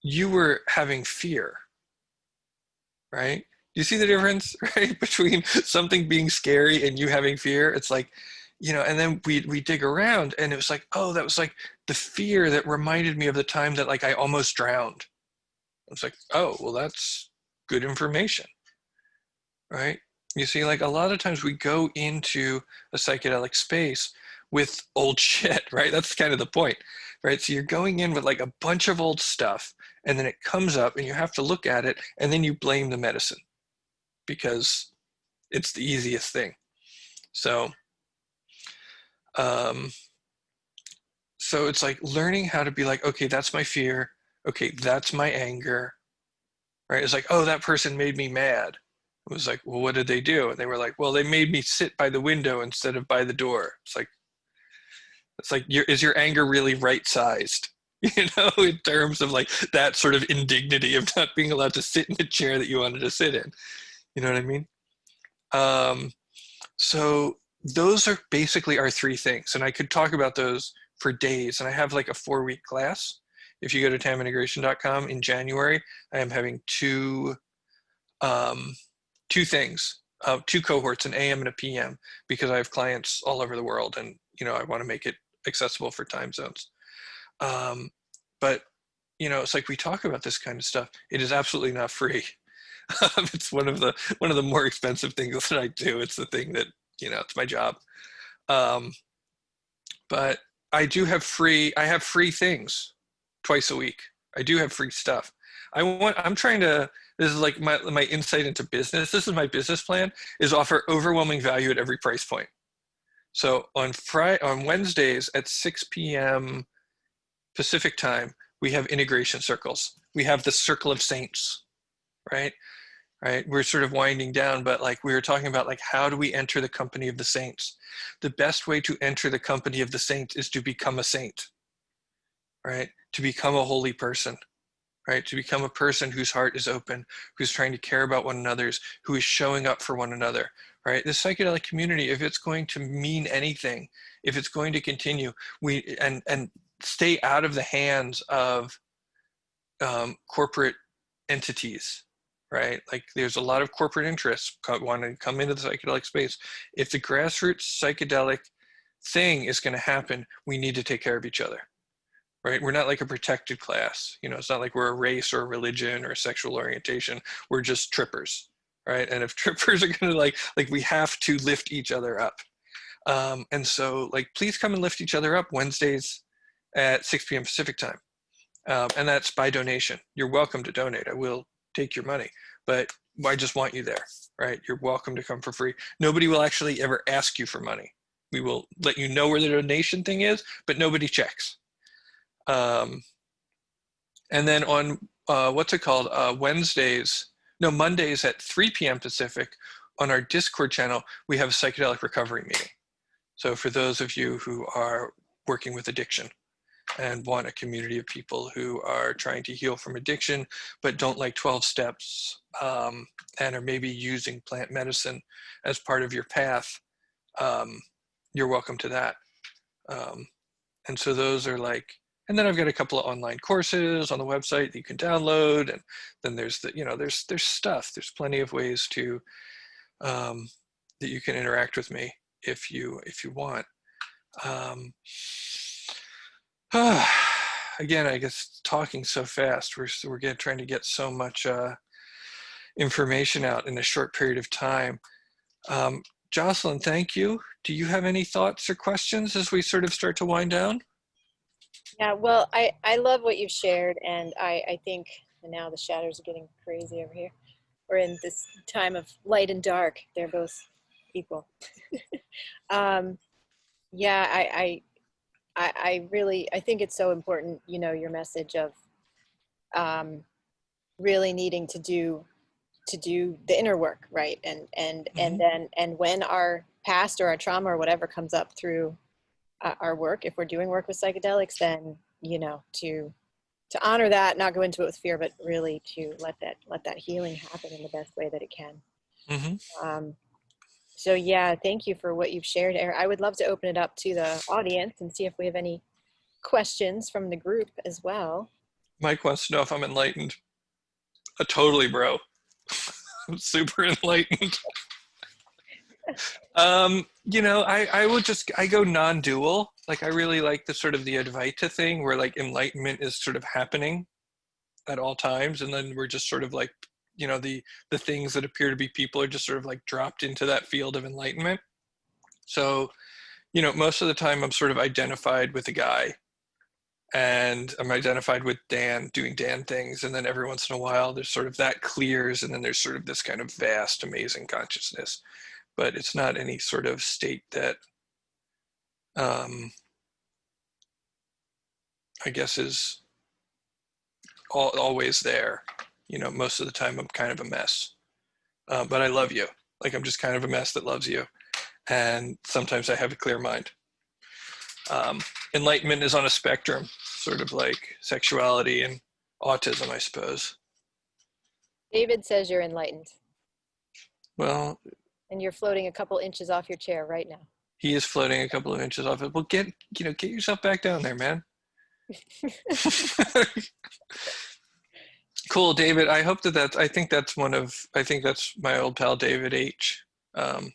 you were having fear, right? You see the difference, right? Between something being scary and you having fear. It's like, you know, and then we dig around and it was like, oh, that was like the fear that reminded me of the time that like I almost drowned. I was like, oh, well, that's good information, right? You see, like a lot of times we go into a psychedelic space with old shit, right? That's kind of the point, right? So you're going in with like a bunch of old stuff and then it comes up and you have to look at it and then you blame the medicine because it's the easiest thing. So, um, so it's like learning how to be like, okay, that's my fear. Okay, that's my anger, right? It's like, oh, that person made me mad. It was like, well, what did they do? And they were like, well, they made me sit by the window instead of by the door. It's like, is your anger really right sized? You know, in terms of like that sort of indignity of not being allowed to sit in the chair that you wanted to sit in. You know what I mean? Um, so those are basically our three things. And I could talk about those for days. And I have like a 4-week class. If you go to tamintegration.com in January, I am having two things, two cohorts, an AM and a PM, because I have clients all over the world and, you know, I want to make it accessible for time zones. But, you know, it's like we talk about this kind of stuff. It is absolutely not free. It's one of the more expensive things that I do. It's the thing that, you know, it's my job. Um, but I have free things twice a week. I do have free stuff. I'm trying to, this is like my insight into business. This is my business plan, is offer overwhelming value at every price point. So on Wednesdays at 6 p.m. Pacific time, we have integration circles. We have the circle of saints, right? Right. We're sort of winding down, but like we were talking about, like, how do we enter the company of the saints? The best way to enter the company of the saints is to become a saint, right? To become a holy person, right? To become a person whose heart is open, who's trying to care about one another's, who is showing up for one another, right? The psychedelic community, if it's going to mean anything, if it's going to continue, and stay out of the hands of corporate entities, right? Like there's a lot of corporate interests wanting to come into the psychedelic space. If the grassroots psychedelic thing is going to happen, we need to take care of each other, right? We're not like a protected class. You know, it's not like we're a race or a religion or a sexual orientation. We're just trippers, right? And if trippers are going to like we have to lift each other up. And so like, please come and lift each other up Wednesdays at 6 p.m. Pacific time. And that's by donation. You're welcome to donate. I will take your money, but I just want you there, right? You're welcome to come for free. Nobody will actually ever ask you for money. We will let you know where the donation thing is, but nobody checks. And then on, what's it called? Mondays at 3 p.m. Pacific on our Discord channel, we have a psychedelic recovery meeting. So for those of you who are working with addiction and want a community of people who are trying to heal from addiction, but don't like 12 steps, and are maybe using plant medicine as part of your path, you're welcome to that. And so those are like, and then I've got a couple of online courses on the website that you can download. And then there's there's stuff, there's plenty of ways to, that you can interact with me if you want. Again, I guess talking so fast, we're trying to get so much information out in a short period of time. Jocelyn, thank you. Do you have any thoughts or questions as we sort of start to wind down? Yeah, well, I love what you've shared, and I think, and now the shadows are getting crazy over here. We're in this time of light and dark. They're both equal. Yeah, I think it's so important, you know, your message of really needing to do the inner work, right? And when our past or our trauma or whatever comes up through our work, if we're doing work with psychedelics, then, you know, to honor that, not go into it with fear, but really to let that healing happen in the best way that it can. Mm-hmm. So yeah, thank you for what you've shared. I would love to open it up to the audience and see if we have any questions from the group as well. Mike wants to know if I'm enlightened. Totally, bro. I'm super enlightened. You know, I go non-dual. Like I really like the sort of the Advaita thing where like enlightenment is sort of happening at all times. And then we're just sort of like, you know, the things that appear to be people are just sort of like dropped into that field of enlightenment. So, you know, most of the time I'm sort of identified with a guy, and I'm identified with Dan doing Dan things. And then every once in a while there's sort of that clears, and then there's sort of this kind of vast, amazing consciousness. But it's not any sort of state that I guess is always there. You know, most of the time I'm kind of a mess. But I love you. Like I'm just kind of a mess that loves you. And sometimes I have a clear mind. Enlightenment is on a spectrum, sort of like sexuality and autism, I suppose. David says you're enlightened. Well, and you're floating a couple inches off your chair right now. He is floating a couple of inches off it. Well, get yourself back down there, man. Cool, David. I hope I think that's my old pal, David H. I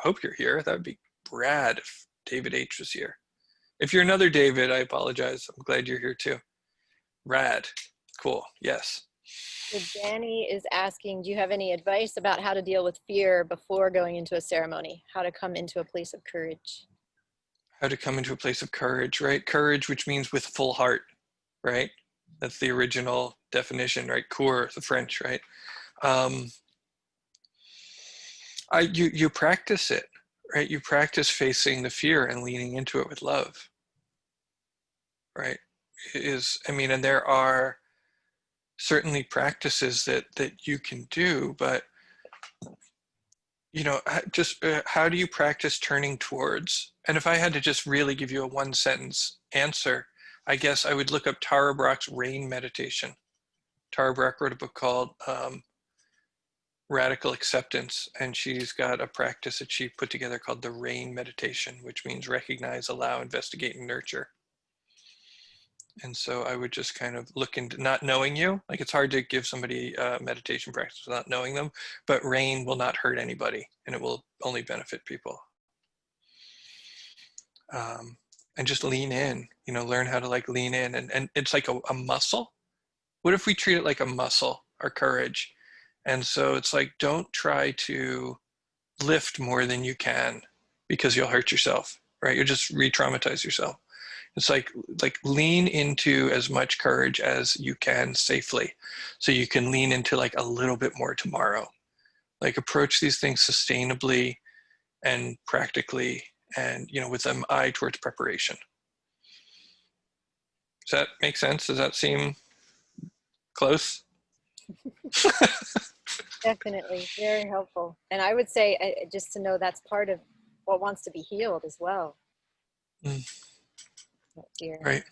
hope you're here. That would be rad if David H was here. If you're another David, I apologize. I'm glad you're here too. Rad. Cool. Yes. So Danny is asking, do you have any advice about how to deal with fear before going into a ceremony? How to come into a place of courage? how to come into a place of courage, right? Courage, which means with full heart, right? That's the original definition, right? Cour, the French, right? Um, you practice it, right? You practice facing the fear and leaning into it with love, right? I mean, and there are certainly practices that you can do, but just how do you practice turning towards? And if I had to just really give you a one sentence answer, I guess I would look up Tara Brach's rain meditation. Tara Brach wrote a book called Radical Acceptance, and she's got a practice that she put together called the rain meditation, which means recognize, allow, investigate, and nurture. And so I would just kind of look into not knowing you. Like, it's hard to give somebody meditation practice without knowing them, but rain will not hurt anybody and it will only benefit people. And just lean in, learn how to like lean in, and it's like a muscle. What if we treat it like a muscle, our courage? And so it's like, don't try to lift more than you can because you'll hurt yourself, right? You'll just re-traumatize yourself. It's like lean into as much courage as you can safely, so you can lean into like a little bit more tomorrow. Like, approach these things sustainably and practically, and with an eye towards preparation. Does that make sense? Does that seem close? Definitely, very helpful. And I would say, just to know that's part of what wants to be healed as well. Right.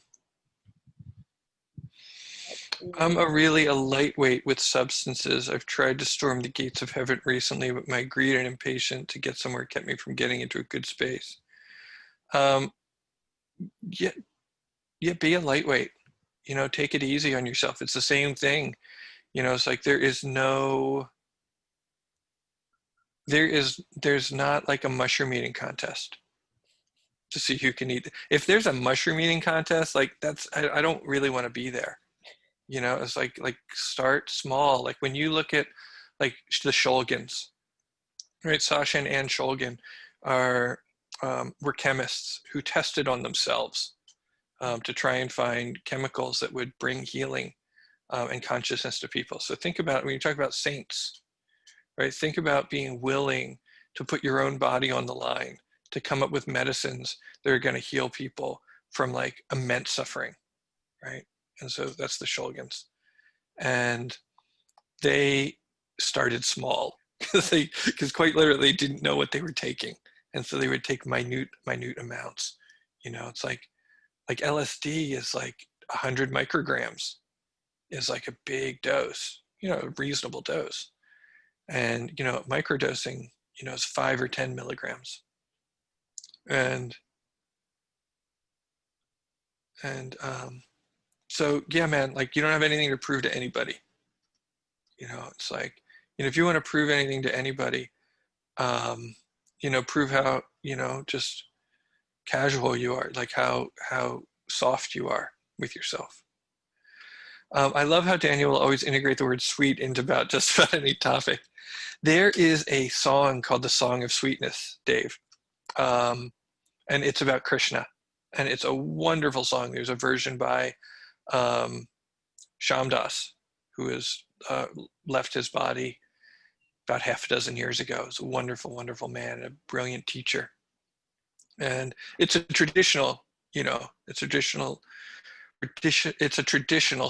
I'm a lightweight with substances. I've tried to storm the gates of heaven recently, but my greed and impatience to get somewhere kept me from getting into a good space. Yeah, be a lightweight. Take it easy on yourself. It's the same thing. It's like there's not like a mushroom eating contest to see who can eat. If there's a mushroom eating contest, like I don't really want to be there. It's like start small. Like, when you look at like the Shulgins, right? Sasha and Anne Shulgin were chemists who tested on themselves to try and find chemicals that would bring healing and consciousness to people. So think about, when you talk about saints, right? Think about being willing to put your own body on the line to come up with medicines that are going to heal people from like immense suffering, right? And so that's the Shulgins. And they started small because quite literally they didn't know what they were taking. And so they would take minute amounts. It's like LSD is like 100 micrograms is like a big dose, a reasonable dose. And, microdosing, is 5 or 10 milligrams. And so, yeah, man, like, you don't have anything to prove to anybody. It's like, if you want to prove anything to anybody, prove how, just casual you are, like how soft you are with yourself. I love how Daniel will always integrate the word sweet into just about any topic. There is a song called The Song of Sweetness, Dave. And it's about Krishna. And it's a wonderful song. There's a version by Shamdas, who has left his body about half a dozen years ago. He's a wonderful, wonderful man, a brilliant teacher. And it's a traditional, it's a traditional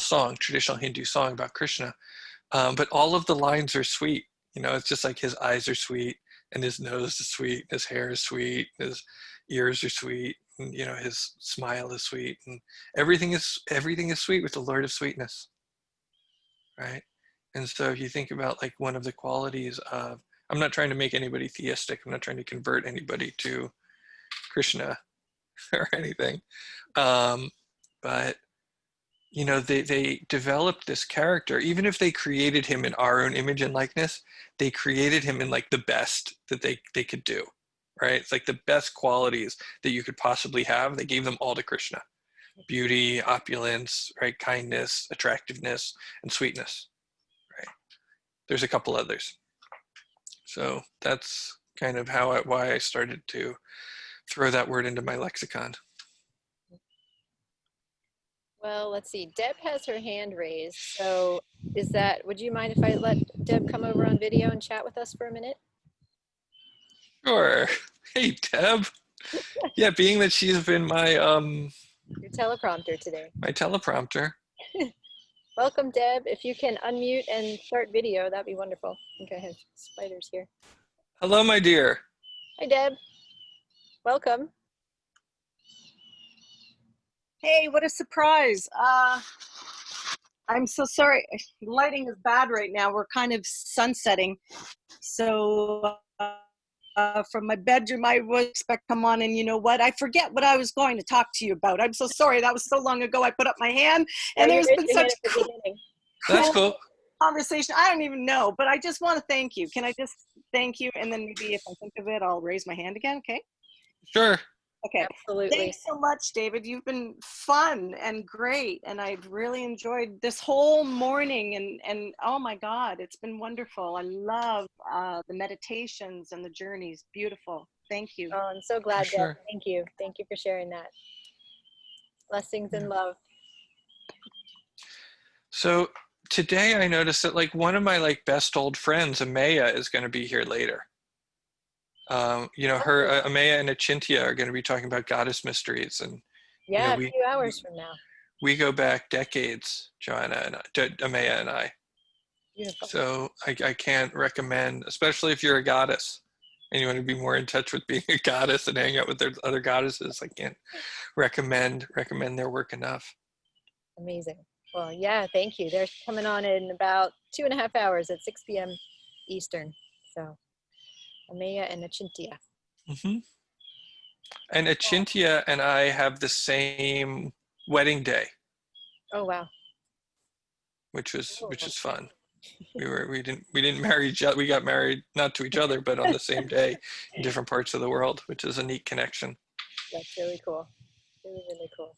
song, traditional Hindu song about Krishna. But all of the lines are sweet. It's just like his eyes are sweet, and his nose is sweet, his hair is sweet, his ears are sweet, and, his smile is sweet, and everything is sweet with the Lord of Sweetness, right? And so if you think about like one of the qualities of, I'm not trying to make anybody theistic, I'm not trying to convert anybody to Krishna or anything, but they developed this character. Even if they created him in our own image and likeness, they created him in like the best that they could do, right? It's like the best qualities that you could possibly have. They gave them all to Krishna: beauty, opulence, right? Kindness, attractiveness, and sweetness, right? There's a couple others. So that's kind of why I started to throw that word into my lexicon. Well, let's see. Deb has her hand raised. So would you mind if I let Deb come over on video and chat with us for a minute? Sure. Hey, Deb. Yeah, being that she's been my Your teleprompter today. my teleprompter. Welcome, Deb. If you can unmute and start video, that'd be wonderful. Okay, I have spiders here. Hello, my dear. Hi, Deb. Welcome. Hey, what a surprise. I'm so sorry. Lighting is bad right now. We're kind of sunsetting. So from my bedroom, I would expect come on, and you know what? I forget what I was going to talk to you about. I'm so sorry. That was so long ago. I put up my hand, and there's been such cool That's cool. conversation. I don't even know, but I just want to thank you. Can I just thank you? And then maybe if I think of it, I'll raise my hand again. Okay. Sure. Okay. Absolutely. Thanks so much, David. You've been fun and great, and I've really enjoyed this whole morning. And oh my God, it's been wonderful. I love the meditations and the journeys. Beautiful. Thank you. Oh, I'm so glad, Sure. Deb. Thank you. Thank you for sharing that. Blessings and love. So today I noticed that like one of my like best old friends, Amaya, is going to be here later. You know, her Amaya and Achintya are going to be talking about goddess mysteries, and Yeah, you know, a few hours from now. we go back decades, Joanna and Amaya and I. Beautiful. So I can't recommend, especially if you're a goddess and you want to be more in touch with being a goddess and hang out with their other goddesses. I can't recommend their work enough. Amazing. Well, yeah, thank you. They're coming on in about 2.5 hours at 6 p.m. Eastern. So, Amaya and Achintya. Mm-hmm. And Achintya and I have the same wedding day. Oh, wow. Which was fun. We didn't marry each other. We got married not to each other, but on the same day in different parts of the world, which is a neat connection. That's really cool. Really, really cool.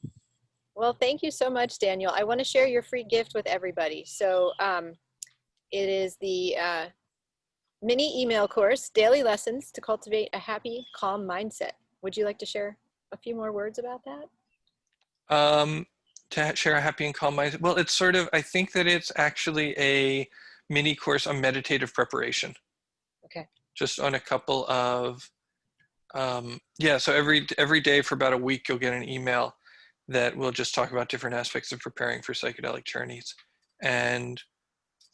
Well, thank you so much, Daniel. I want to share your free gift with everybody. So it is the mini email course, Daily Lessons to Cultivate a Happy, Calm Mindset. Would you like to share a few more words about that? To share a happy and calm mindset. Well, it's sort of, I think that it's actually a mini course on meditative preparation. Okay. Just on a couple of, yeah, so every day for about a week, you'll get an email that will just talk about different aspects of preparing for psychedelic journeys. And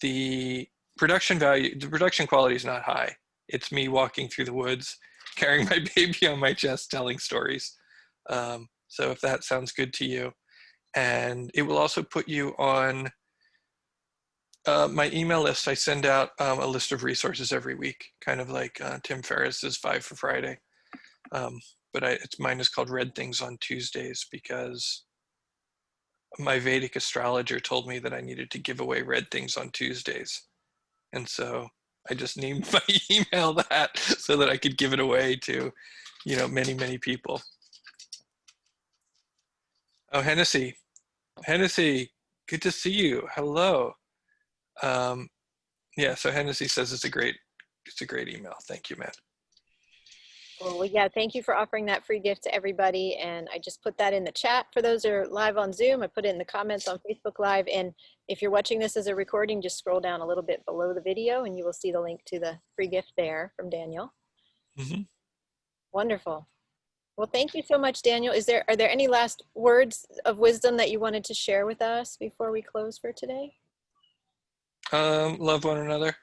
the production quality is not high. It's me walking through the woods, carrying my baby on my chest, telling stories. So if that sounds good to you. And it will also put you on my email list. I send out a list of resources every week, kind of like Tim Ferriss's 5 for Friday. But mine is called Red Things on Tuesdays because my Vedic astrologer told me that I needed to give away red things on Tuesdays. And so I just named my email that so that I could give it away to, you know, many, many people. Oh, Hennessy, good to see you. Hello. Yeah, so Hennessy says it's a great email. Thank you, man. Well, yeah, thank you for offering that free gift to everybody. And I just put that in the chat for those who are live on Zoom. I put it in the comments on Facebook Live. And if you're watching this as a recording, just scroll down a little bit below the video and you will see the link to the free gift there from Daniel. Mm-hmm. Wonderful. Well, thank you so much, Daniel. Are there any last words of wisdom that you wanted to share with us before we close for today? Love one another.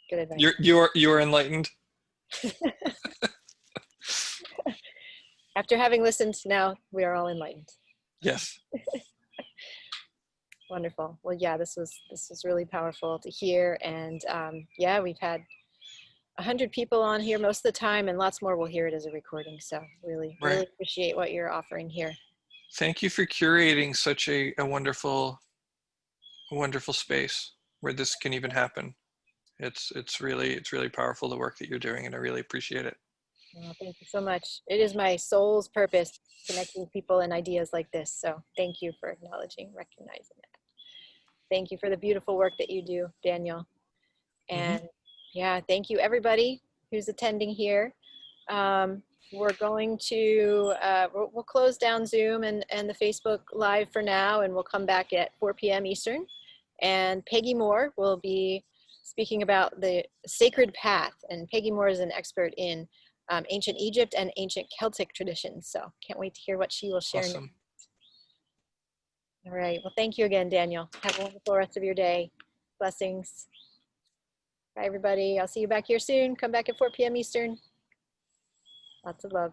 Good advice. You're enlightened. After having listened, now we are all enlightened. Yes. Wonderful. Well, yeah, this was really powerful to hear, and yeah, we've had 100 people on here most of the time, and lots more will hear it as a recording. So really appreciate what you're offering here. Thank you for curating such a wonderful space where this can even happen. It's really powerful, the work that you're doing, and I really appreciate it. Well, thank you so much. It is my soul's purpose, connecting people and ideas like this. So thank you for acknowledging, recognizing that. Thank you for the beautiful work that you do, Daniel. And yeah, thank you everybody who's attending here. We're going to, we'll close down Zoom and the Facebook Live for now, and we'll come back at 4 p.m. Eastern. And Peggy Moore will be speaking about the sacred path. And Peggy Moore is an expert in ancient Egypt and ancient Celtic traditions. So can't wait to hear what she will share. Awesome. All right. Well, thank you again, Daniel. Have a wonderful rest of your day. Blessings. Bye, everybody. I'll see you back here soon. Come back at 4 p.m. Eastern. Lots of love.